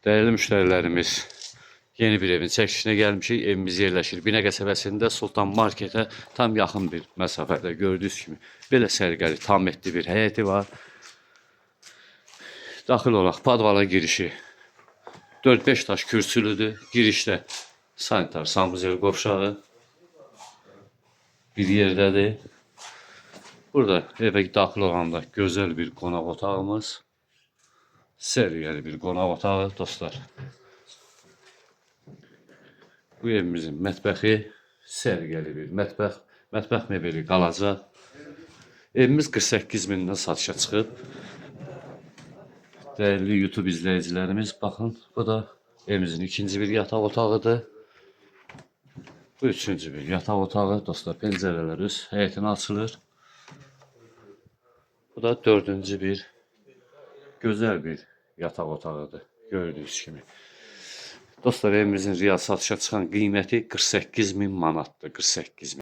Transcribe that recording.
Değerli müşterilerimiz, yeni bir evin çəkilişinə gəlmişik. Evimiz yerləşir Binə qəsəbəsində Sultan Marketə tam yaxın bir məsafədə. Gördüyünüz kimi belə sərgəli, tam etli bir həyəti var. Daxil olaq padvala girişi 4-5 daş kürsülüdür. Girişdə sanitar sanvuzel qovşağı bir yerdədir. Burada evə daxil olanda gözəl bir qonaq otağımız. Səliqəli bir qonaq otağı dostlar. Bu evimizin mətbəxi səliqəli bir mətbəx. Mətbəx mebeli qalacaq. Evimiz 48 mindən satışa çıxıb. Değerli YouTube izleyicilerimiz, bakın bu da evimizin ikinci bir yataq otağıdır. Bu üçüncü bir yataq otağı dostlar. Pəncərələr üst həyətinə açılır. Bu da dördüncü bir güzel bir yataq otağıdır. Gördüğünüz kimi. Dostlar evimizin real satışa çıxan qiyməti 48 min manatdır. 48 min.